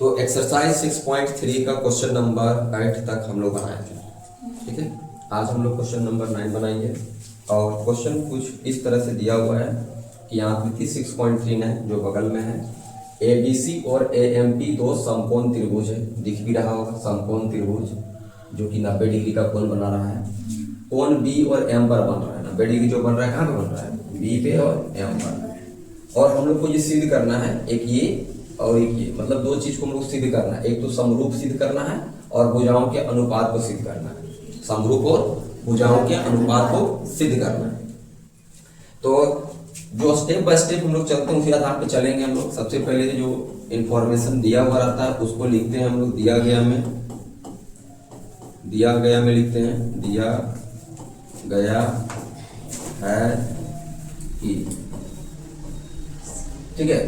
तो एक्सरसाइज 6.3 का question number 8 तक हम लोग बनाए थे, ठीक है। आज हम लोग क्वेश्चन नंबर 9 बनाएंगे और क्वेश्चन कुछ इस तरह से दिया हुआ है कि आकृति 6.3 है जो बगल में है। ABC और AMP दो समकोण त्रिभुज है, दिख भी रहा होगा समकोण त्रिभुज जो कि 90 डिग्री का कोण बना रहा है। कोण B और M पर बन रहा है, 90 डिग्री जो बन रहा है कहाँ पे बन रहा है, B पे और M पर। और हम लोग को ये सिद्ध करना है, एक ये और एक ये, मतलब दो चीज को हम लोग सिद्ध करना है। एक तो समरूप सिद्ध करना है और भुजाओं के अनुपात को सिद्ध करना है। समरूप और भुजाओं के अनुपात को सिद्ध करना है। तो जो स्टेप बाय स्टेप हम लोग चलते हैं उसी आधार पे चलेंगे हम लोग। सबसे पहले जो इंफॉर्मेशन दिया हुआ रहता है उसको लिखते हैं हम लोग, दिया गया में लिखते हैं, दिया गया है कि, ठीक है।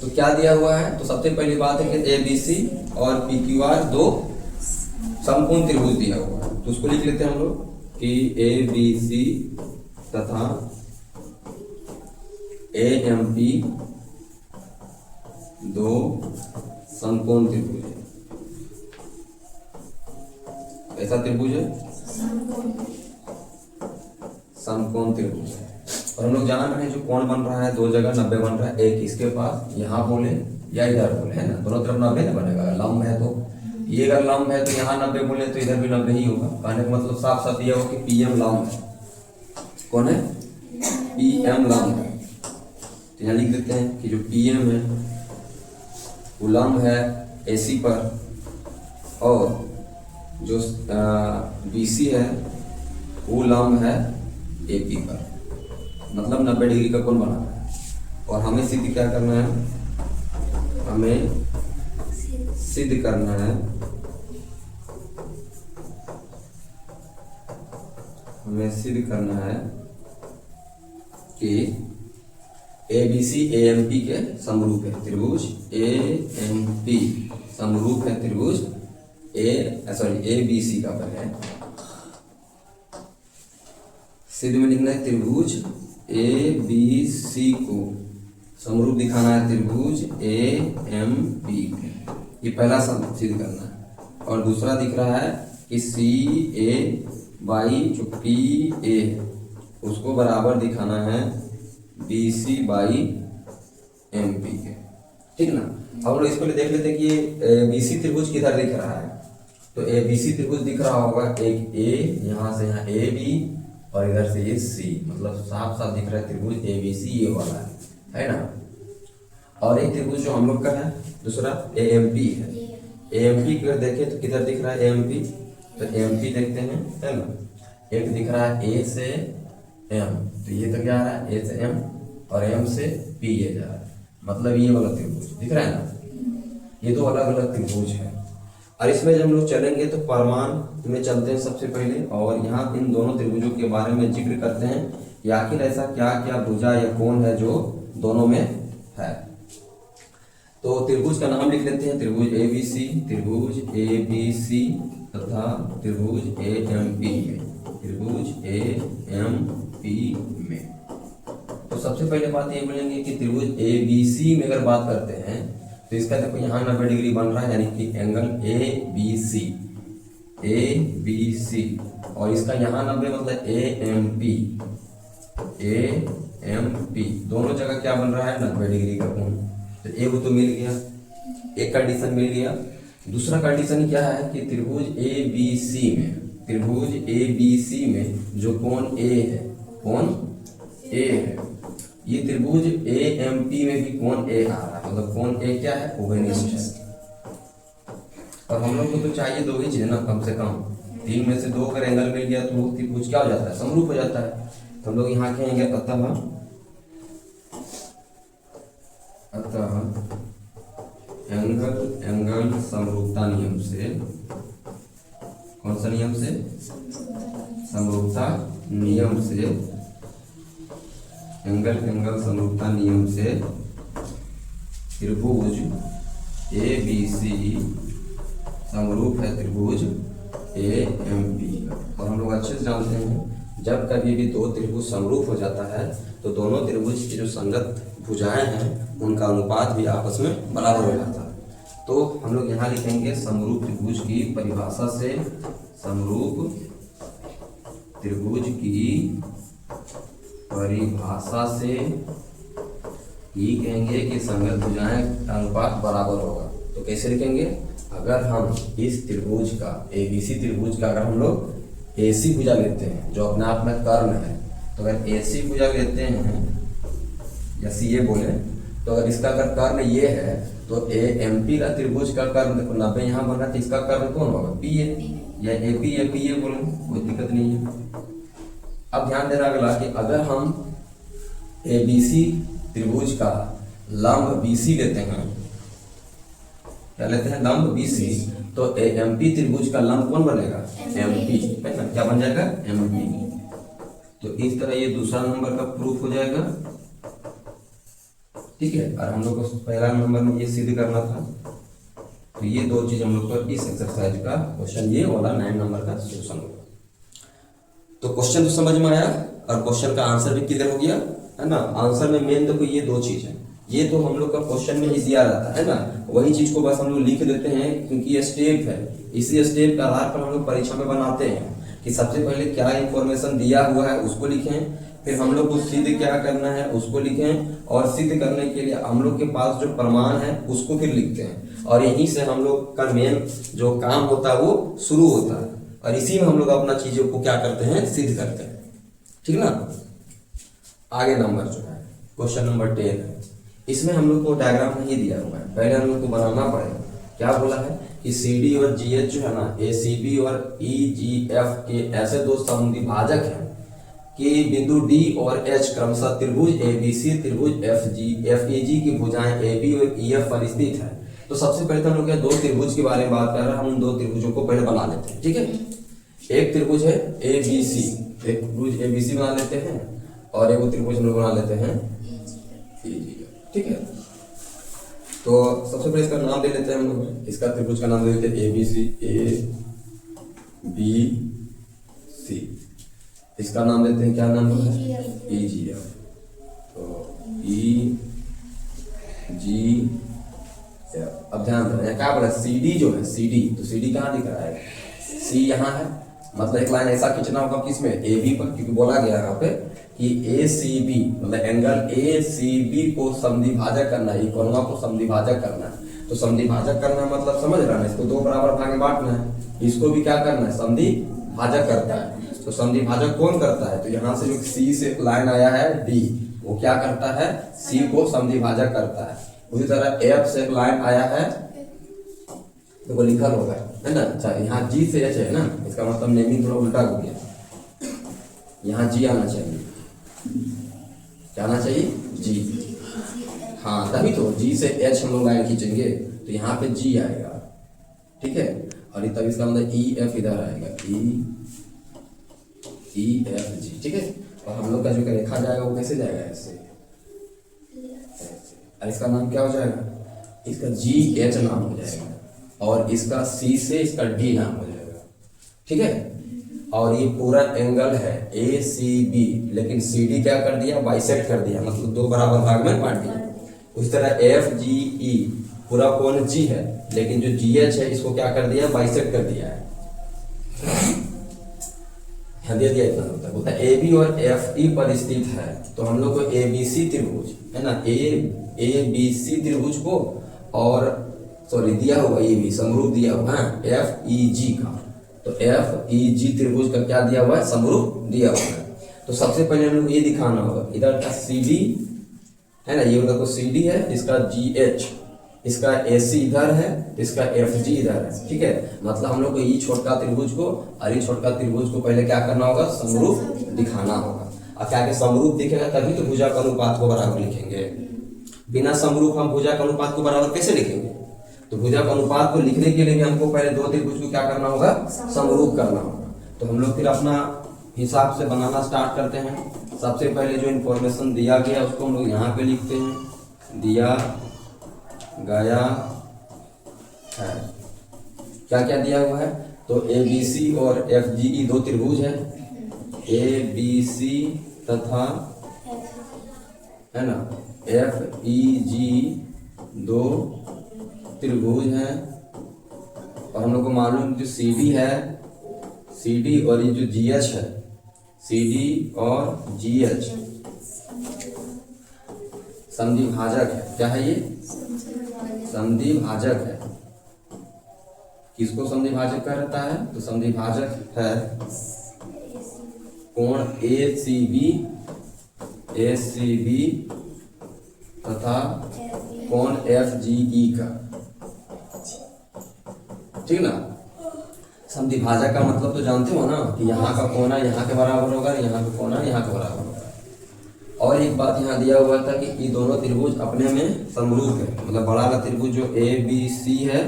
तो क्या दिया हुआ है, तो सबसे पहली बात है कि ABC और PQR दो समकोण त्रिभुज दिया हुआ है, तो उसको लिख लेते हैं हम लोग कि ABC तथा AMP दो समकोण त्रिभुज है। ऐसा त्रिभुज है, समकोण त्रिभुज है। और हम लोग जान रहे हैं जो कोण बन रहा है दो जगह 90 बन रहा है, एक इसके पास यहाँ बोले या इधर बोले, है ना, दोनों तरफ 90 ना बनेगा। लंब है तो ये अगर लंब है तो यहाँ 90 बोले तो इधर भी 90 ही होगा। कहने का मतलब साफ साफ यह हो कि PM लंब है। कौन है, PM लंब है। तो यहाँ लिख देते हैं कि जो PM है वो लंब है AC पर और जो BC है वो लंब है AP पर, मतलब 90 डिग्री का कोण बनाना है। और हमें सिद्ध क्या करना है, हमें सिद्ध करना है, कि ABC AMP के समरूप है त्रिभुज, AMP समरूप है त्रिभुज ABC का पर है। सिद्ध में लिखना है त्रिभुज ABC को समरूप दिखाना है त्रिभुज AMP के, ये पहला सिद्ध करना है। और दूसरा दिख रहा है कि CA बाई जो PA है उसको बराबर दिखाना है BC बाई MP के, ठीक ना। अब लोग इसको देख लेते हैं कि ये BC त्रिभुज किधर दिख रहा है। तो ABC त्रिभुज दिख रहा होगा एक A, यहाँ से यहाँ AB और इधर से ये C, मतलब साफ साफ दिख रहा है त्रिभुज ABC ये वाला है ना। और एक त्रिभुज जो हम लोग का है दूसरा AMP है। AMP अगर देखें तो किधर दिख रहा है AMP, तो AMP देखते हैं, है ना। एक दिख रहा है A से M, तो ये तो क्या आ रहा है A से M और M से P ये जा रहा है, मतलब ये वाला त्रिभुज दिख रहा है ना। ये दो अलग अलग त्रिभुज है। और इसमें जब हम लोग चलेंगे तो परमाण में चलते हैं सबसे पहले, और यहाँ इन दोनों त्रिभुजों के बारे में जिक्र करते हैं कि आखिर ऐसा क्या क्या भुजा या कोण है जो दोनों में है। तो त्रिभुज का नाम लिख लेते हैं, त्रिभुज ABC, त्रिभुज ABC तथा त्रिभुज AMP में, त्रिभुज AMP में। तो सबसे पहले बात ये बोलेंगे कि त्रिभुज ABC में अगर बात करते हैं तो इसका देखो यहाँ 90 डिग्री बन रहा है, यानी कि एंगल ABC, और इसका यहाँ 90 मतलब AMP दोनों जगह क्या बन रहा है 90 डिग्री का कोण। तो एक तो मिल गया, एक कंडीशन मिल गया। दूसरा कंडीशन क्या है कि त्रिभुज ABC में जो कोण A है, ये त्रिभुज AMP में भी कोण A आ रहा है, मतलब कोण A क्या है, ओवेनिस्ट है। और हम लोग को तो चाहिए दो ही चीजें ना, कम से कम 3 में से 2 अगर एंगल मिल गया तो त्रिभुज क्या हो जाता है, समरूप हो जाता है। तो हम लोग यहाँ कहेंगे अतः एंगल समरूपता नियम से, कौन सा नियम से, समरूपता नियम से, एंगल समरूपता नियम से त्रिभुज ABC समरूप है त्रिभुज AMP का। और हम लोग अच्छे से जानते हैं जब कभी भी दो त्रिभुज समरूप हो जाता है तो दोनों त्रिभुज की जो संगत भुजाएं हैं उनका अनुपात भी आपस में बराबर हो जाता है। तो हम लोग यहाँ लिखेंगे समरूप त्रिभुज की परिभाषा से, समरूप त्रिभुज की परिभाषा से ही कहेंगे कि संगत भुजाएं अनुपात बराबर होगा। तो कैसे लिखेंगे, अगर हम इस त्रिभुज का एबीसी त्रिभुज का अगर हम लोग एसी भुजा लेते हैं जो अपने आप में कर्ण है, तो अगर एसी भुजा लेते हैं या सी ए बोले, तो अगर इसका अगर कर्ण ये है तो ए एम पी का त्रिभुज का कर्ण देखो 90 यहाँ बन रहा है, तो इसका कर्ण कौन होगा, पी ए या ए पी ए बोले, कोई दिक्कत नहीं है। अब ध्यान देना अगला कि अगर हम ए बी सी त्रिभुज का लंब बी सी लेते हैं, क्या लेते हैं, लंब बी सी, तो ए एम पी त्रिभुज का लंब कौन बनेगा, एम पी, है ना, क्या बन जाएगा, एम पी। तो इस तरह ये दूसरा नंबर का प्रूफ हो जाएगा, ठीक है। और हम लोग को पहला नंबर में ये सिद्ध करना था, तो ये दो चीज हम लोग को इस एक्सरसाइज का क्वेश्चन ये वाला 9 नंबर का सोल्यूशन होगा। तो क्वेश्चन तो समझ में आया और क्वेश्चन का आंसर भी क्लियर हो गया, है ना। आंसर में मेन देखो ये दो चीज है, ये तो हम लोग का क्वेश्चन में ही दिया रहता है ना, वही चीज को बस हम लोग लिख देते हैं क्योंकि ये स्टेप है। इसी स्टेप के आधार पर हम लोग परीक्षा में बनाते हैं कि सबसे पहले क्या इंफॉर्मेशन दिया हुआ है उसको लिखें, फिर हम लोग को सिद्ध क्या करना है उसको लिखें, और सिद्ध करने के लिए हम लोग के पास जो प्रमाण है उसको फिर लिखते हैं, और यहीं से हम लोग का मेन जो काम होता है वो शुरू होता है, और इसी में हम लोग अपना चीजों को क्या करते हैं, सिद्ध करते हैं, ठीक ना। आगे नंबर जो है क्वेश्चन नंबर 10 है, इसमें हम लोग को डायग्राम नहीं दिया हुआ है, पहले हम लोग को बनाना पड़ेगा। क्या बोला है कि CD और GH जो है ना, ACB और EGF के ऐसे दो समद्वि भाजक हैं कि बिंदु D और H क्रमशः त्रिभुज ABC त्रिभुज FEG की भुजाएं AB और EF पर स्थित है। तो सबसे पहले तो हम लोग दो त्रिभुज के बारे में बात कर रहे हैं, हम उन दो त्रिभुजों को पहले बना लेते हैं, ठीक है। एक त्रिभुज है ABC, एक त्रिभुज ABC बना लेते हैं, और एक त्रिभुज हम लोग बना लेते हैं EG, ठीक है। तो सबसे पहले इसका नाम दे लेते हैं हम लोग, इसका त्रिभुज का नाम दे देते हैं ABC, ABC, इसका नाम देते हैं, क्या नाम है, EGF। तो EGF। अब ध्यान देना क्या बोला, CD जो है CD, तो CD कहाँ दिख रहा है, C यहाँ है, मतलब एक लाइन ऐसा खींचना होगा किसमें, AB पर, क्योंकि बोला गया यहाँ पे कि ACB मतलब एंगल ACB को समद्विभाजक करना है, कोणों को समद्विभाजक करना है। तो समद्विभाजक करना मतलब समझ रहा है, इसको दो बराबर भाग में बांटना है, इसको भी क्या करना है, समद्विभाजक करता है। तो समद्विभाजक कौन करता है, तो यहाँ से जो C से लाइन आया है D, वो क्या करता है, C को समद्विभाजक करता है। उसी तरह F से एक लाइन आया है, तो वो लिखा होगा, है ना। अच्छा, यहाँ G से H है ना, इसका मतलब नेमिंग थोड़ा उल्टा हो गया, यहाँ G आना चाहिए, क्या आना चाहिए, G, हाँ, तभी तो G से H हम लोग लाइन खींचेंगे, तो यहाँ पे G आएगा, ठीक है। और तब इसका मतलब EF इधर आएगा, EFG, ठीक है। और हम लोग का जो रेखा जाएगा वो कैसे जाएगा, ऐसे, और इसका नाम क्या हो जाएगा, इसका GH नाम हो जाएगा, और इसका C से इसका D नाम हो जाएगा, ठीक है। और ये पूरा एंगल है ACB, लेकिन CD क्या कर दिया, बाइसेक्ट कर दिया, मतलब दो बराबर भाग में बांट दिया। उस तरह FGE पूरा कोण G है, लेकिन जो GH है इसको क्या कर दिया, बाइसेक्ट कर दिया है, दे दिया, इतना होता है। AB और FE पर स्थित है, तो हम लोग को ABC त्रिभुज, है ना, ABC त्रिभुज को, और सॉरी दिया हुआ ये भी समरूप दिया हुआ है FEG का, तो FEG त्रिभुज का क्या दिया हुआ है, समरूप दिया हुआ है। तो सबसे पहले हम लोग ये दिखाना होगा, इधर का CD है ना, ये उधर को CD है, इसका GH, इसका AC इधर है, इसका FG इधर है, ठीक है। मतलब हम लोग को ये छोटका त्रिभुज को और ये छोटका त्रिभुज को पहले क्या करना होगा, समरूप दिखाना होगा। और क्या के समरूप दिखेगा तभी तो भुजा का अनुपात को बराबर लिखेंगे, बिना समरूप हम भुजा का अनुपात को बराबर कैसे लिखेंगे। तो भुजा का अनुपात को लिखने के लिए भी हमको पहले दो त्रिभुज को क्या करना होगा, समरूप करना होगा। तो हम लोग फिर अपना हिसाब से बनाना स्टार्ट करते हैं। सबसे पहले जो इन्फॉर्मेशन दिया गया उसको हम लोग यहाँ पे लिखते हैं, दिया गया है, क्या क्या दिया हुआ है, तो ABC और FGE दो त्रिभुज है, ABC तथा है ना FEG दो त्रिभुज है और हम लोग को मालूम जो सी डी है, सी डी और ये जो जी एच है, सी डी और जी एच संधि भाजक है। क्या है ये? संधि भाजक है। किसको संधि भाजक का रहता है? तो संधि भाजक है कोण ए सी बी तथा कोण एफ जी ई का। ठीक ना? संधि भाजक का मतलब तो जानते हो ना कि यहाँ का कोना यहाँ के बराबर होगा, यहाँ का कोना यहाँ के बराबर होगा। और एक बात यहाँ दिया हुआ था कि ये दोनों त्रिभुज अपने में समरूप है, मतलब बड़ा वाला त्रिभुज जो ए बी सी है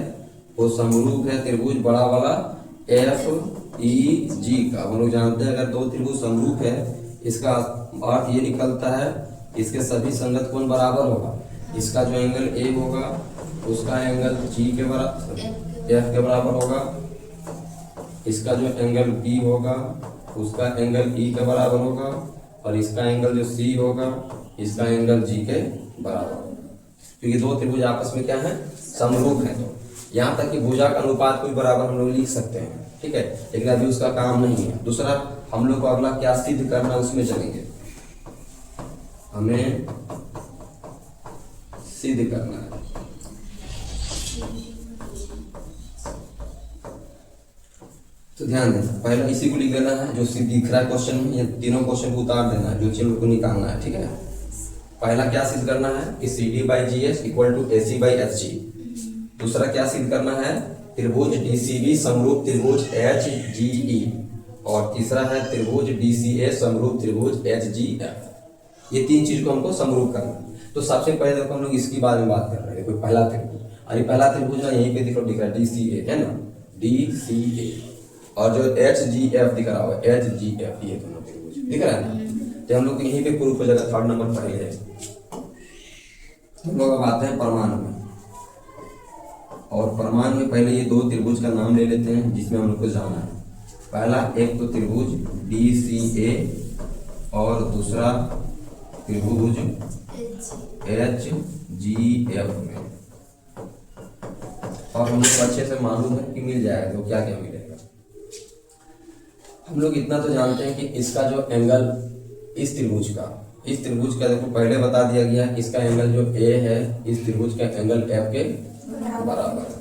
वो समरूप है त्रिभुज बड़ा वाला एफ ई जी का। हम लोग जानते हैं अगर दो त्रिभुज समरूप है इसका अर्थ ये निकलता है इसके सभी संगत कोण बराबर होगा। इसका जो एंगल ए होगा उसका एंगल जी के बराबर एफ के बराबर होगा, इसका जो एंगल बी होगा उसका एंगल ई के बराबर होगा और इसका एंगल जो सी होगा इसका एंगल जी के बराबर होगा, क्योंकि दो त्रिभुज आपस में क्या है? समरूप है। तो यहाँ तक कि भुजा का अनुपात को भी बराबर हम लोग लिख सकते हैं। ठीक है, लेकिन अभी उसका काम नहीं है। दूसरा हम लोग को अगला क्या सिद्ध करना उसमें चलेंगे। हमें सिद्ध करना है तो ध्यान देना, पहले इसी को लिख देना है जो सिद्ध दिख रहा है क्वेश्चन में। ये तीनों क्वेश्चन को उतार देना है, जो चिन्ह को निकालना है। ठीक है, पहला क्या सिद्ध करना है कि C D by G H equal to A C by H G. दूसरा क्या सिद्ध करना है? त्रिभुज डी सी बी समरूप त्रिभुज एच जी ई। और तीसरा है त्रिभुज डी सी ए समरूप त्रिभुज एच जी एफ। ये तीन चीज को हमको समरूप करना है। तो सबसे पहले देखो हम लोग इसकी बारे में बात कर रहे हैं। देखो पहला त्रिभुज, अरे पहला त्रिभुज ना यहीं पे दिख रहा है डी सी ए है ना, डी सी ए। और जो एच जी एफ दिख रहा है एच जी एफ, ये दोनों त्रिभुज दिख रहा है ना। तो हम लोग यहीं पे प्रूफ हो जाएगा, थर्ड नंबर पर है। हम लोग अब आते हैं परमाणु में, और परमाणु में पहले ये दो त्रिभुज का नाम ले लेते हैं जिसमें हम लोग को जाना है। पहला एक तो त्रिभुज डी सी ए और दूसरा त्रिभुज एच जी एफ में। और हम लोग को अच्छे से मालूम है कि मिल जाएगा तो क्या क्या मिलेगा। हम लोग इतना तो जानते हैं कि इसका जो एंगल इस त्रिभुज का देखो पहले बता दिया गया है, इसका एंगल जो ए है इस त्रिभुज का एंगल एफ के बराबर है।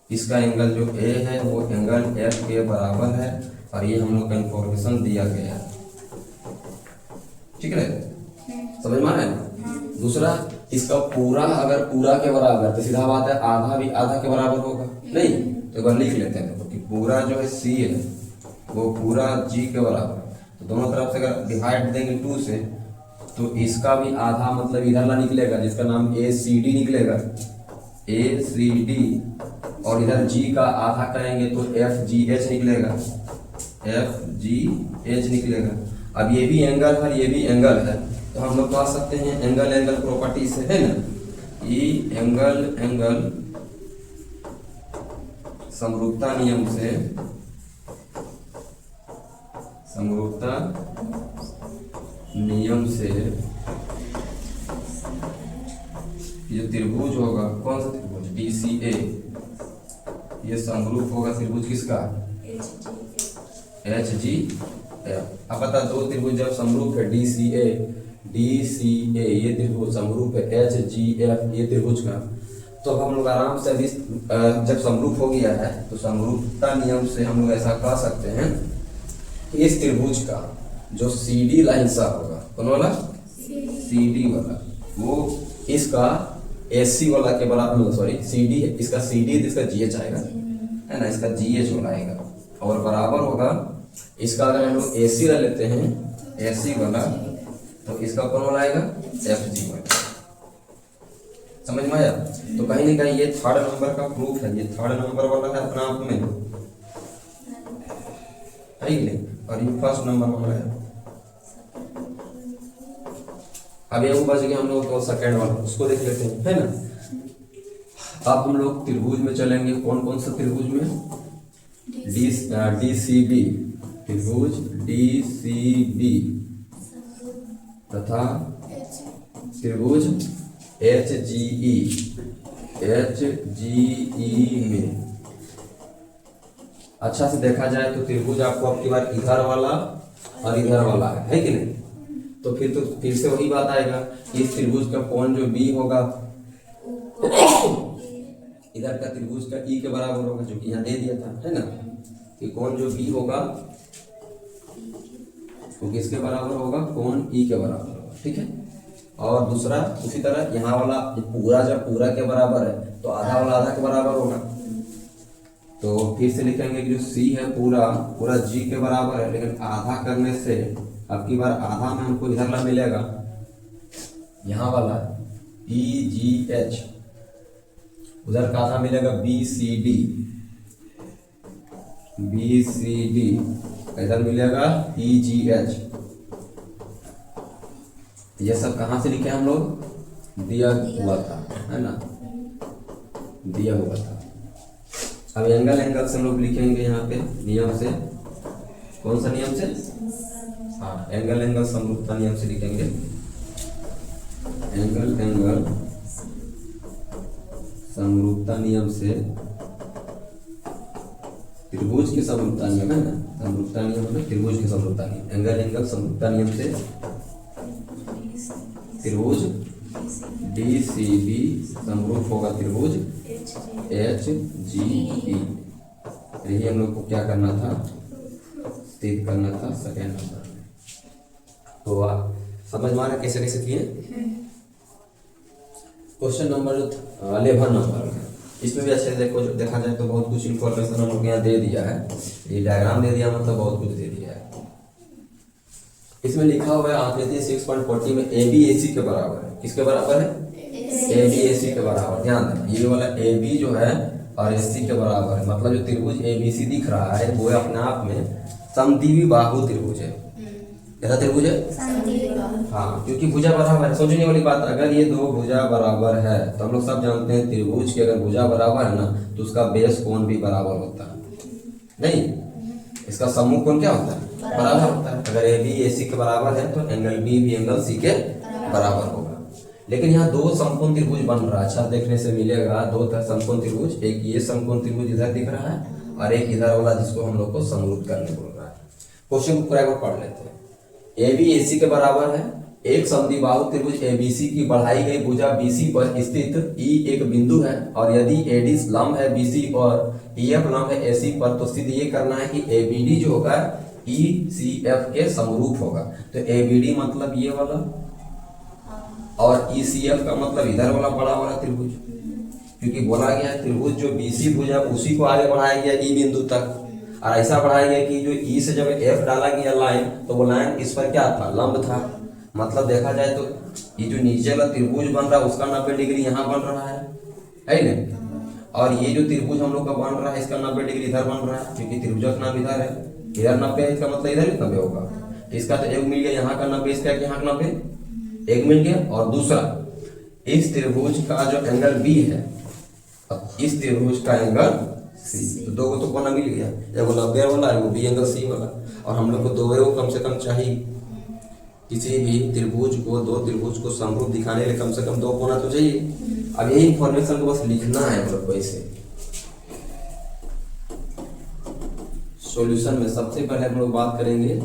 इसका एंगल जो ए है वो एंगल एफ के बराबर है और ये हम लोग का इंफॉर्मेशन दिया गया है। ठीक है, समझ में आ रहा है ना। दूसरा इसका पूरा अगर पूरा के बराबर तो सीधा बात है आधा भी आधा के बराबर होगा, नहीं तो एक बार लिख लेते हैं देखो कि पूरा जो है सी है वो पूरा जी के बराबर है। तो दोनों तरफ से अगर डिवाइड देंगे 2 से तो इसका भी आधा मतलब इधर ला निकलेगा जिसका नाम ए सी डी निकलेगा, ए सी डी। और इधर जी का आधा करेंगे तो एफ जी एच निकलेगा, एफ जी एच निकलेगा। अब ये भी एंगल है ये भी एंगल है तो हम लोग कह सकते हैं एंगल एंगल प्रॉपर्टी से है ना, ये एंगल एंगल समरूपता नियम से ये त्रिभुज होगा, कौन सा त्रिभुज? डी सी ए, ये समरूप होगा त्रिभुज किसका? H G F. अब बता दो त्रिभुज जब समरूप है डी सी ए ये त्रिभुज समरूप है एच जी एफ ये त्रिभुज का, तो हम लोग आराम से अभी जब समरूप हो गया है तो समरूपता नियम से हम लोग ऐसा कह सकते हैं कि इस त्रिभुज का जो सी डी ला हिस्सा होगा, कौन वाला? सी डी वाला, वो इसका एसी वाला के बराबर, सॉरी सी डी इसका सी डी इसका जी एच आएगा है ना, इसका जी एच वाला आएगा और बराबर होगा इसका। अगर हम लोग एसी ला लेते हैं एसी वाला तो इसका कौन वाला आएगा? एफ जी वाला। समझ में आया? तो कहीं ना कहीं ये थर्ड नंबर का प्रूफ है, ये थर्ड नंबर वाला है अपना आप में है, और ये फर्स्ट नंबर वाला है। अब ये बच गया हम लोग तो सेकंड वाला, उसको देख लेते हैं है ना। अब हम लोग त्रिभुज में चलेंगे, कौन कौन सा त्रिभुज में? डी सी बी, त्रिभुज डी सी बी तथा त्रिभुज एच जी ई, एच जी ई में। अच्छा से देखा जाए तो त्रिभुज आपको अब की बार इधर वाला और इधर वाला है कि नहीं? तो फिर से वही बात आएगा कि इस त्रिभुज का कोण जो बी होगा इधर का त्रिभुज का ई के बराबर होगा, जो कि यहाँ दे दिया था, है ना, कि कोण जो बी होगा वो किसके बराबर होगा? कोण ई के बराबर होगा, ठीक है। और दूसरा उसी तरह यहाँ वाला पूरा जब पूरा के बराबर है तो आधा वाला आधा के बराबर होगा। तो फिर से लिखेंगे कि जो सी है पूरा पूरा जी के बराबर है, लेकिन आधा करने से अब की बार आधा में हमको इधर ला मिलेगा यहाँ वाला ई जी एच, उधर का आधा मिलेगा बी सी डी, इधर मिलेगा ई जी एच। ये सब कहाँ से लिखे हम लोग? दिया हुआ था, है ना, दिया हुआ था। अब एंगल से हम लोग लिखेंगे यहाँ पे नियम से। कौन सा नियम से? हाँ, एंगल समरूपता नियम से लिखेंगे। एंगल समरूपता नियम से, त्रिभुज के समरूपता नियम है ना, समरूपता नियम है त्रिभुज के समरूपता नियम। एंगल समरूपता नियम से त्रिभुज डी सी बी समरूप होगा त्रिभुज एच जी ई। यही हम लोग को क्या करना था? सिद्ध करना था सेकेंड नंबर में। तो आप समझ में आ रहा कैसे कैसे किए? क्वेश्चन नंबर 11 नंबर है, इसमें भी अच्छे से देखो, देखा जाए तो बहुत कुछ इन्फॉर्मेशन हम लोग यहाँ दे दिया है। ये डायग्राम दे दिया, मतलब बहुत कुछ दे दिया है। इसमें लिखा हुआ है आकृति 6.40 में ए बी ए सी के बराबर है। किसके बराबर है? ए बी ए सी के बराबर। ध्यान देना, ये वाला ए बी जो है और ए सी के बराबर है, मतलब जो त्रिभुज ए बी सी दिख रहा है वो अपने आप में समद्विबाहु बाहु त्रिभुज है। कैसा त्रिभुज है? हाँ, क्योंकि भुजा बराबर है। सोचने वाली बात, अगर ये दो भुजा बराबर है तो हम लोग सब जानते हैं त्रिभुज की अगर भुजा बराबर है ना तो उसका बेस कोण भी बराबर होता है। नहीं, इसका सम्मुख कोण क्या होता है? बराबर होता है। अगर ए बी ए सी के बराबर है तो एंगल बी भी एंगल सी के बराबर होगा। लेकिन यहाँ दो समकोण त्रिभुज बन रहा है, अच्छा देखने से मिलेगा। दो समकोण त्रिभुज, एक ये समकोण त्रिभुज इधर दिख रहा है और एक इधर वाला जिसको हम लोग को समरूप करने बोल रहा है। क्वेश्चन को पूरा एक बार पढ़ लेते हैं। ए बी ए सी के बराबर है, एक समद्विबाहु त्रिभुज एबीसी की बढ़ाई गई भुजा बीसी पर स्थित ई एक बिंदु है और यदि एडी लंब है बीसी और ईएफ लंब है एसी पर, तो सिद्ध ये करना है कि एबीडी जो होगा ईसीएफ के समरूप होगा। तो एबीडी मतलब ये वाला और ईसीएफ का मतलब इधर वाला बड़ा वाला त्रिभुज, क्योंकि बोला गया है त्रिभुज जो बीसी भुजा उसी को आगे बढ़ाया गया ई बिंदु तक, और ऐसा बढ़ाया गया कि जो ई से जब एफ डाला गया लाइन तो वो लाइन इस पर क्या था? लंब था। मतलब देखा जाए तो ये जो नीचे वाला त्रिभुज बन रहा है उसका 90 डिग्री यहाँ बन रहा है नहीं? और ये जो त्रिभुज हम लोग का बन रहा है इसका 90 डिग्री इधर बन रहा है, क्योंकि त्रिभुज का नाम इधर है, इधर 90 है, इसका मतलब इधर भी 90 होगा। इसका तो एक मिल गया यहाँ का 90, इसका यहाँ का 90 एक मिल गया। और दूसरा, इस त्रिभुज का जो एंगल बी है, इस त्रिभुज का एंगल सी, तो दो को तो कोना मिल गया, एगो 90 वाला एगो बी एंगल सी वाला। और हम लोग को दो कम से कम चाहिए, किसी भी त्रिभुज को, दो त्रिभुज को समरूप दिखाने के लिए कम से कम दो कोना तो चाहिए। अब यही इंफॉर्मेशन को बस लिखना है हम लोग को ऐसे। सॉल्यूशन में सबसे पहले हम लोग बात करेंगे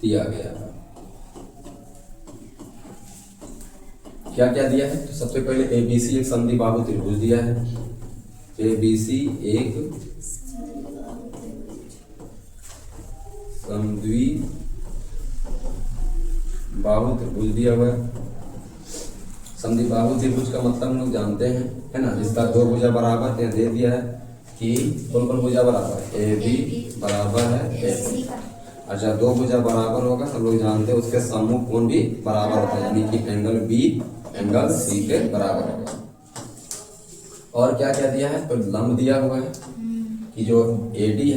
दिया गया क्या क्या दिया है। तो सबसे पहले एबीसी एक समद्विबाहु त्रिभुज दिया है, एबीसी एक समद्विबाहु त्रिभुज दिया हुआ है। समद्विबाहु त्रिभुज का मतलब हम लोग जानते हैं, है ना, जिसका दो भुजा बराबर है, दे दिया है कि कौन कौन भुजा बराबर है? ए बी बराबर है ए सी। अच्छा, दो भुजा बराबर होगा हम लोग जानते हैं, उसके सम्मुख कोण भी बराबर होता है, यानी कि एंगल बी एंगल सी के बराबर होगा। और क्या क्या दिया है? तो लंब दिया हुआ है कि जो एडी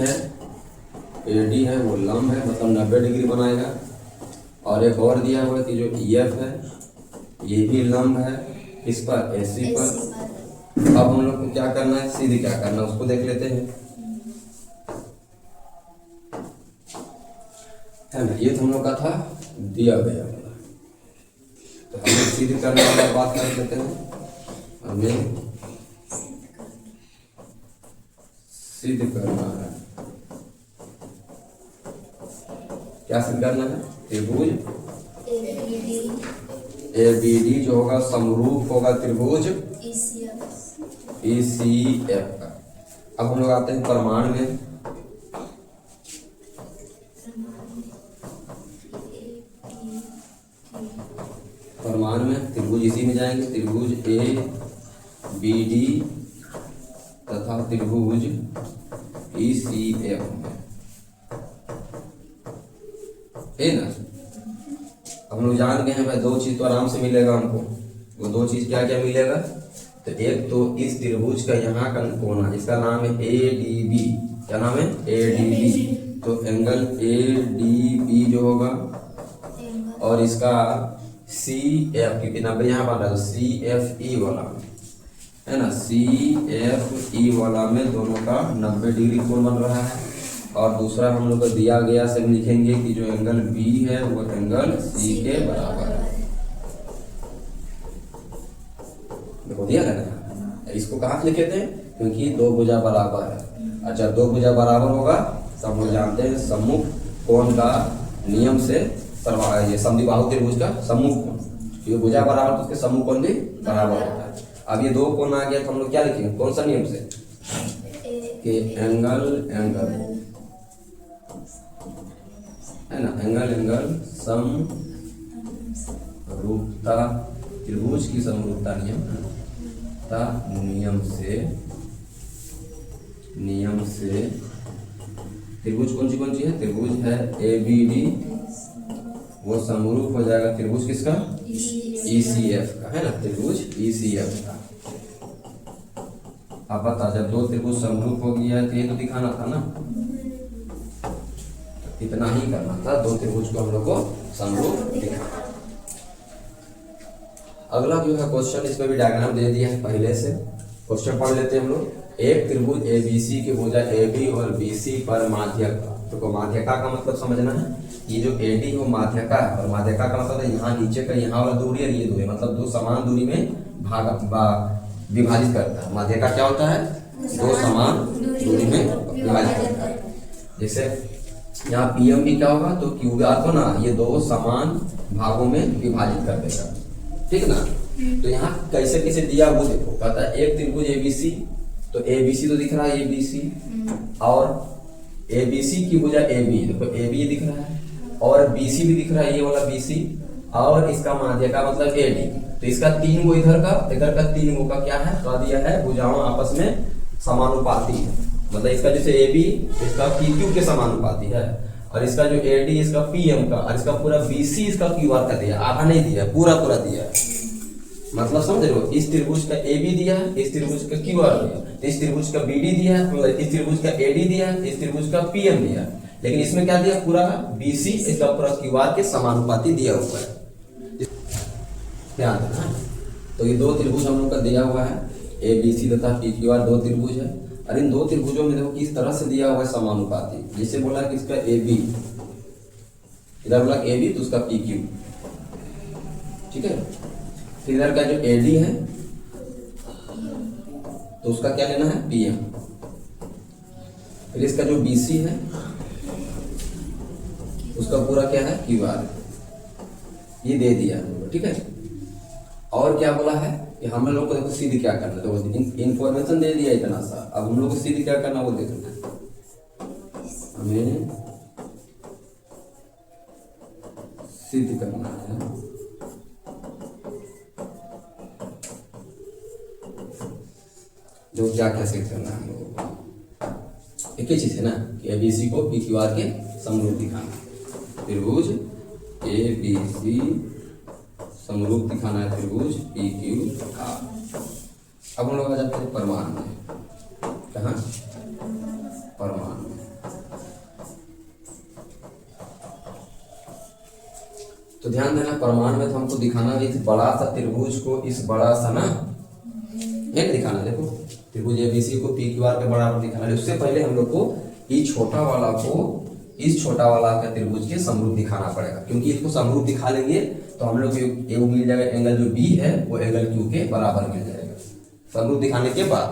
है वो लंब है, मतलब 90 डिग्री बनाएगा। और एक और दिया हुआ है कि जो ईएफ है ये भी लंब है इस पर, एसी पर। अब हम लोग को क्या करना है, सीधे क्या करना है उसको देख लेते हैं, है ना। ये तो हम लोग का था दिया गया वाला, तो हम लोग सीधे करने वाला बात कर लेते हैं। हमें सिद्ध करना है। क्या सिद्ध करना है? त्रिभुज ABD जो होगा समरूप होगा त्रिभुज ECF का। अब हम लोग आते हैं प्रमाण में। प्रमाण में त्रिभुज इसी में जाएंगे, त्रिभुज ABD तथा त्रिभुज ECF में, है ना। हम लोग जान गए हैं भाई, दो चीज तो आराम से मिलेगा हमको। वो दो चीज क्या क्या मिलेगा? तो एक तो इस त्रिभुज का यहाँ का कोना, इसका नाम है ADB। क्या नाम है? ADB। तो एंगल ADB जो होगा, और इसका CF, क्योंकि 90 यहाँ बन रहा है, CFE वाला है ना, CFE वाला में दोनों का 90 डिग्री कोण बन रहा है। और दूसरा हम लोग को दिया गया से लिखेंगे कि जो एंगल B है वो एंगल C के बराबर है। देखो दिया है ना, इसको कहाँ से लिखे थे? क्योंकि दो भुजा बराबर है। अच्छा, दो भुजा बराबर होगा तो हम लोग जानते हैं सम्मुख कोण का नियम से, ये समद्विबाहु त्रिभुज का सम्मुख कोण, क्योंकि भुजा बराबर तो उसके सम्मुख कोण भी बराबर होता है। अब ये दो कोण आ गया तो हम लोग क्या लिखेंगे? कौन सा नियम से? कि एंगल है ना, एंगल समरूपता, त्रिभुज की समरूपता नियम से त्रिभुज कौन सी है? त्रिभुज है ABD, वो समरूप हो जाएगा त्रिभुज किसका? ECF का, है ना, त्रिभुज ECF का। अब बता, जब दो त्रिभुज समरूप हो गया है तो ये तो दिखाना था ना, इतना ही करना था, दो त्रिभुज को हम लोग को समरूप दिखाना। अगला जो है क्वेश्चन, इसमें भी डायग्राम दे दिया है पहले से। क्वेश्चन पढ़ लेते हैं हम लोग। एक त्रिभुज ABC की भुजा AB और BC पर माध्यक, तो माध्यका का मतलब समझना है, ये जो AD वो माध्यका है, और माध्यका का मतलब है यहाँ नीचे का यहाँ वाला दूरी और ये दूरी, मतलब दो समान दूरी में विभाजित करता है। माध्यका क्या होता है? दो समान दूरी में विभाजित करता है। जैसे यहाँ PM भी क्या होगा? तो QR को ना ये दो समान भागों में विभाजित कर देगा, ठीक ना। तो यहाँ कैसे कैसे दिया वो देखो। कहता है एक त्रिभुज ABC, तो ABC तो दिख रहा है ABC, और ABC की भुजा AB, देखो AB दिख रहा है, और BC भी दिख रहा है, ये वाला BC, और इसका माध्यका मतलब AD। तो इसका तीन गो इधर का तीन गो का क्या है? कह दिया है भुजाओं आपस में समानुपाती है, मतलब इसका जैसे AB इसका PQ के समानुपाती है, और इसका जो AD इसका PM का, और इसका पूरा BC इसका QR का दिया, आधा नहीं दिया, पूरा दिया है। मतलब समझ रहे हो, इस त्रिभुज का AB दिया है, इस त्रिभुज का QR दिया, इस त्रिभुज का BD दिया है, मतलब इस त्रिभुज का AD दिया है, इस त्रिभुज का PM दिया है, लेकिन इसमें क्या दिया? पूरा BC इसका पूरा QR के समानुपाती दिया हुआ है, ध्यान देना। तो ये दो त्रिभुज हम लोग का दिया हुआ है, ABC तथा PQR दो त्रिभुज है, और इन दो त्रिभुजों में देखो किस तरह से दिया हुआ है समानुपाती। जैसे बोला कि इसका AB, इधर बोला AB तो उसका PQ, ठीक है। फिर इधर का जो AD है तो उसका क्या लेना है? PM। फिर इसका जो BC है उसका पूरा क्या है? QR। ये दे दिया, ठीक है। और क्या बोला है कि हम लोग को देखो सिद्ध क्या करना है, तो इंफॉर्मेशन दे दिया इतना सा। अब हम लोग को सिद्ध क्या करना वो देखना है। हमें सिद्ध करना है जो क्या सिद्ध करना है हम लोगों को। एक ही चीज है ना कि ABC को PQR के समरूप दिखाना, त्रिभुज ABC समरूप दिखाना है त्रिभुज PQR। अब हम लोग आ जाते हैं प्रमाण में। कहाँ? प्रमाण में। तो ध्यान देना, प्रमाण में तो हमको दिखाना है इस बड़ा सा त्रिभुज को, इस बड़ा सा ना एक दिखाना। देखो त्रिभुज ABC को PQR के बराबर दिखाना है। उससे पहले हम लोग को इस छोटा वाला का त्रिभुज के समरूप दिखाना पड़ेगा, क्योंकि इसको समरूप दिखा लेंगे तो हम लोग को मिल जाएगा एंगल जो B है वो एंगल Q के बराबर मिल जाएगा समरूप दिखाने के बाद।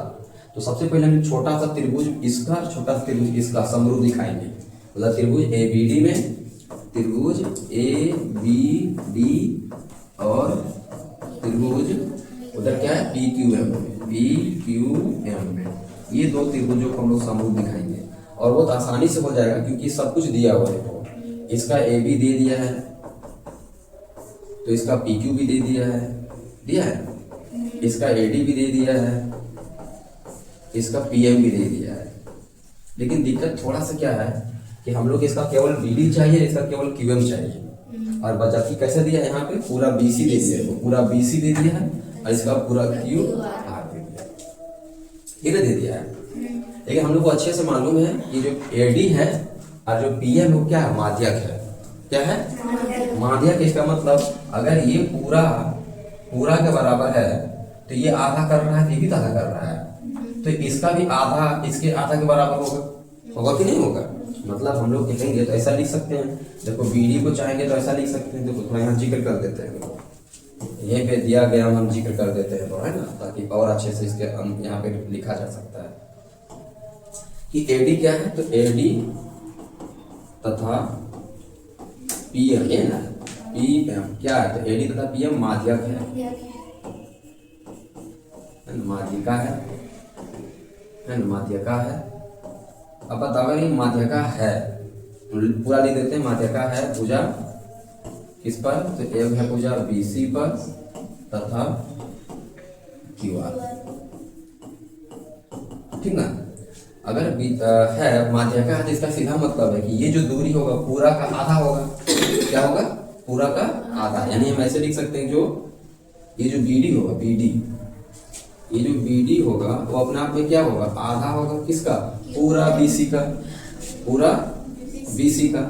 तो सबसे पहले हम छोटा सा त्रिभुज इसका, छोटा सा त्रिभुज इसका समरूप दिखाएंगे। मतलब त्रिभुज ABD में, त्रिभुज ABD और त्रिभुज उधर क्या है PQM में, ये दो त्रिभुजों को हम लोग समरूप दिखाएंगे और बहुत आसानी से हो जाएगा क्योंकि सब कुछ दिया हुआ है। इसका AB दे दिया है तो इसका PQ भी दे दिया है, इसका AD भी दे दिया है, इसका PM भी दे दिया है। लेकिन दिक्कत थोड़ा सा क्या है कि हम लोग इसका केवल BD चाहिए, इसका केवल QM चाहिए। और बजाती कैसे दिया है, यहाँ पे पूरा BC दे दिया है, पूरा BC दे दिया है और इसका पूरा QR दे दिया है, ये दे दिया है। लेकिन हम लोग को अच्छे से मालूम है कि जो AD है और जो PM वो क्या है, माध्यक है। क्या है, माध्यक। इसका मतलब अगर ये पूरा के बराबर है तो ये आधा कर रहा है तो ये भी आधा कर रहा है, तो इसका भी आधा इसके आधा के बराबर होगा कि नहीं होगा। मतलब हम लोग लिखेंगे तो ऐसा लिख सकते हैं, देखो BD को चाहेंगे तो ऐसा लिख सकते हैं। देखो थोड़ा यहाँ जिक्र कर देते हैं, यहीं पे दिया गया हम जिक्र कर देते हैं थोड़ा, है ना, ताकि और अच्छे से इसके यहाँ पे लिखा जा सकता है कि AD क्या है। तो AD तथा PM क्या है, तो AD तथा PM माध्यक है, माध्यिका है, माध्यिका है। अब बताओ अगर ये माध्यिका है, पूरा लिख देते हैं, माध्यिका है भुजा किस पर, तो एक है भुजा BC पर तथा QR, ठीक ना। अगर है माध्यिका है तो इसका सीधा मतलब है कि ये जो दूरी होगा पूरा का आधा होगा। क्या होगा, पूरा का आधा। यानी हम ऐसे लिख सकते हैं जो ये जो BD होगा, ये जो BD होगा वो अपने आप में क्या होगा, आधा होगा किसका, पूरा BC का, पूरा BC का।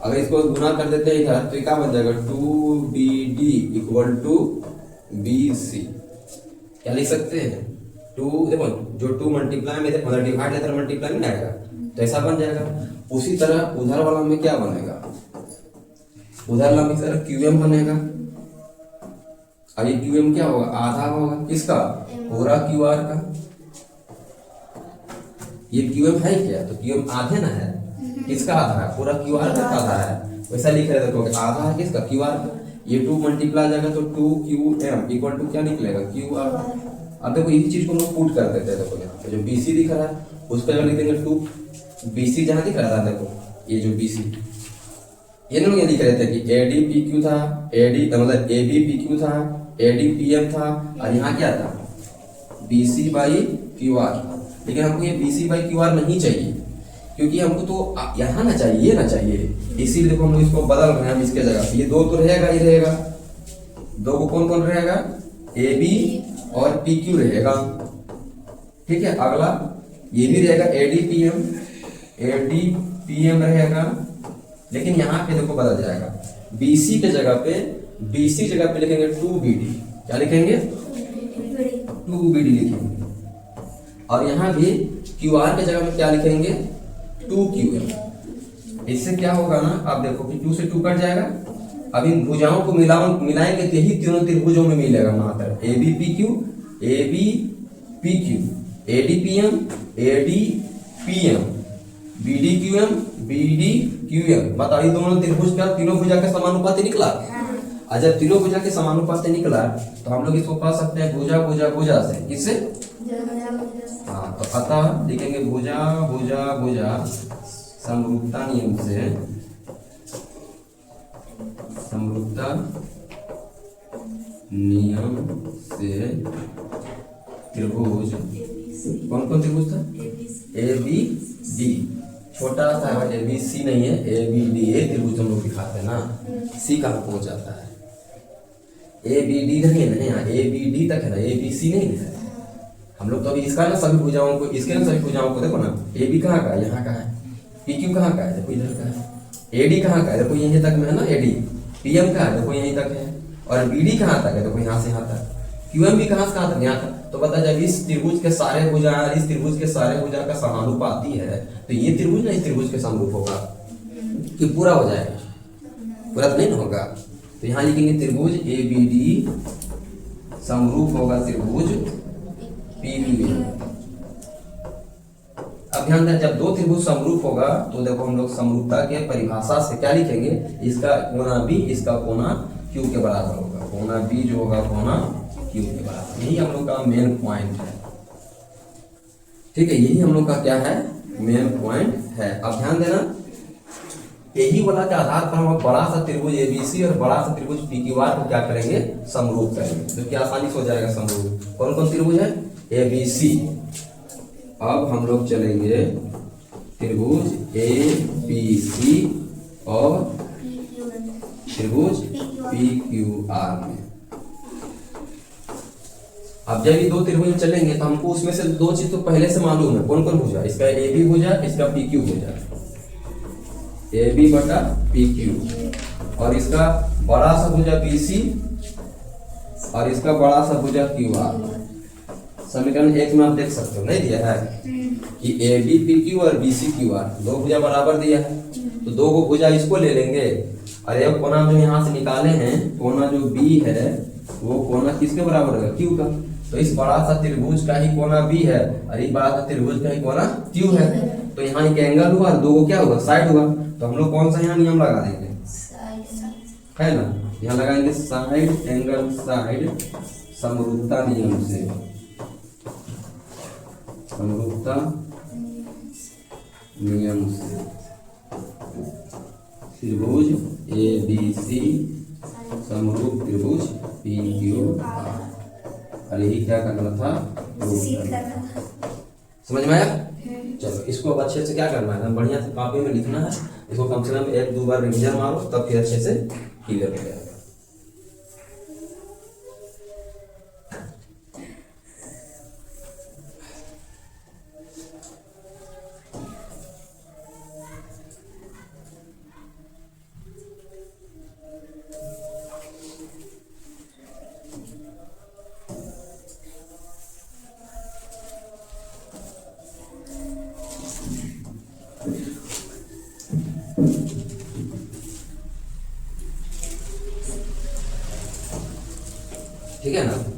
अगर इसको गुना कर देते हैं इधर तो क्या बन जाएगा, 2BD इक्वल टू BC। क्या लिख सकते हैं, 2, देखो जो 2 मल्टीप्लाई में मतलब डिवाइड इधर मल्टीप्लाई में आएगा तो ऐसा बन जाएगा। उसी तरह उधर वाला में क्या बनेगा, उधर वाला में तरह QM बनेगा और ये QM क्या होगा, आधा होगा किसका, पूरा QR का। ये QM है क्या, तो QM आधे ना है, किसका आधा है, पूरा QR का आधा है। वैसा लिख रहे देखो आधा है किसका, QR का। ये 2 मल्टीप्लाई जाएगा तो 2QM इक्वल टू क्या निकलेगा, QR। अब देखो इसी चीज को लोग पुट कर देते हैं। देखो यहाँ जो BC दिख रहा है उस पर लिख देंगे 2BC, जहां दिख रहा था देखो ये जो BC, ये लोग ये लिख रहे थे कि AD PQ था, AD मतलब AB PQ था, AD PM था और यहाँ क्या था, BC बाई QR। लेकिन हमको ये BC बाई QR नहीं चाहिए क्योंकि हमको तो यहाँ ना चाहिए, ये ना चाहिए, इसीलिए देखो हम लोग इसको बदल रहे हैं। हम इसके जगह ये 2 तो रहेगा ही रहेगा, 2 को कौन कौन रहेगा, AB और PQ रहेगा, ठीक है। अगला ये भी रहेगा AD PM रहेगा। लेकिन यहाँ पे देखो बदल जाएगा, BC के जगह पे लिखेंगे 2BD। क्या लिखेंगे, 2BD लिखेंगे। और यहाँ भी QR के जगह में क्या लिखेंगे, 2QM। इससे क्या होगा ना, आप देखो कि 2 से 2 कट जाएगा। अब इन भुजाओं को मिलाएंगे तो यही तीनों त्रिभुजों में मिलेगा मात्र AB PQ, AD PM, AD PM, BD QM। बताइए दोनों त्रिभुज का, तीनों भुजा के समानुपाती निकला। और जब तीनों भुजा के समानुपाती निकला तो हम लोग इसको पढ़ सकते हैं भुजा से, किससे, हाँ। तो अतः लिखेंगे भुजा समरूपता नियम से, त्रिभुज कौन कौन त्रिभुज था, ABD, छोटा सा ABC नहीं है, ABD ये त्रिभुज हम लोग दिखाते हैं ना। C कहाँ पहुंच जाता है, ABD नहीं है ना, यहाँ ABD तक है ना, ABC नहीं है। हम लोग तो अभी इसका ना सभी भुजाओं को, इसके ना सभी भुजाओं को देखो ना, AB कहाँ का है, यहाँ का है, PQ कहाँ का है, देखो इधर का है, AD कहाँ का है, देखो यहीं तक में है ना AD, PM का है देखो यहीं तक है, और BD कहाँ तक है, देखो यहाँ से यहाँ तक, QM भी कहाँ से कहाँ तक, यहाँ तक। तो पता जब इस त्रिभुज के सारे भुजा इस त्रिभुज के सारे भुजा का समानुपाती है तो ये त्रिभुज ना इस त्रिभुज के समरूप होगा कि पूरा हो जाएगा, पूरा तो नहीं होगा। तो यहाँ लिखेंगे त्रिभुज ABD समरूप होगा त्रिभुज PQM। अब ध्यान दें, जब दो त्रिभुज समरूप होगा तो देखो हम लोग समरूपता के परिभाषा से क्या लिखेंगे, इसका कोना बी इसका कोना क्यू के बराबर होगा, कोना बी जो होगा कोना क्यू के बराबर। यही हम लोग का मेन पॉइंट है, ठीक है, यही हम लोग का क्या है, मेन पॉइंट है। अब ध्यान देना, यही वाला के आधार पर हम बड़ा सा त्रिभुज एबीसी और बड़ा सा त्रिभुज पीक्यूआर को क्या करेंगे, समरूप करेंगे, जो कि आसानी से हो जाएगा समरूप। कौन कौन त्रिभुज है, एबीसी। अब हम लोग चलेंगे त्रिभुज एबीसी और त्रिभुज पीक्यूआर में। अब जब ये दो त्रिभुज चलेंगे तो हमको उसमें से दो चीज तो पहले से मालूम है, कौन कौन भुजा, इसका ए बी भुजा, इसका पी क्यू भुजा, ए बी बटा पी क्यू, और इसका बड़ा सा भुजा बी सी और इसका बड़ा सा भुजा क्यू आर। समीकरण 1 में आप देख सकते हो, नहीं दिया है कि ए बी पी क्यू और बी सी क्यू आर दो भुजा बराबर दिया है, तो दो को भुजा इसको ले लेंगे और एक कोना जो यहाँ से निकाले हैं, कोना जो बी है वो कोना किसके बराबर होगा, क्यू का। तो इस बड़ा सा त्रिभुज का ही कोना बी है और इस बड़ा सा त्रिभुज का ही कोना क्यू है, तो यहाँ एक एंगल हुआ, दो को क्या होगा, साइड हुआ। तो हम लोग कौन सा यहाँ नियम लगा देंगे, है ना, यहाँ लगाएंगे साइड एंगल साइड समरूपता नियम से, समरूपता नियम से त्रिभुज ए बी सी समरूप त्रिभुज पी क्यू आर। और यही क्या करना था, समझ में आया। चलो इसको अब अच्छे से क्या करना है, बढ़िया से कॉपी में लिखना है, इसको कम से कम 1-2 बार रिवीजन मारो, तब फिर अच्छे से क्लियर हो जाएगा। ठीक है ना।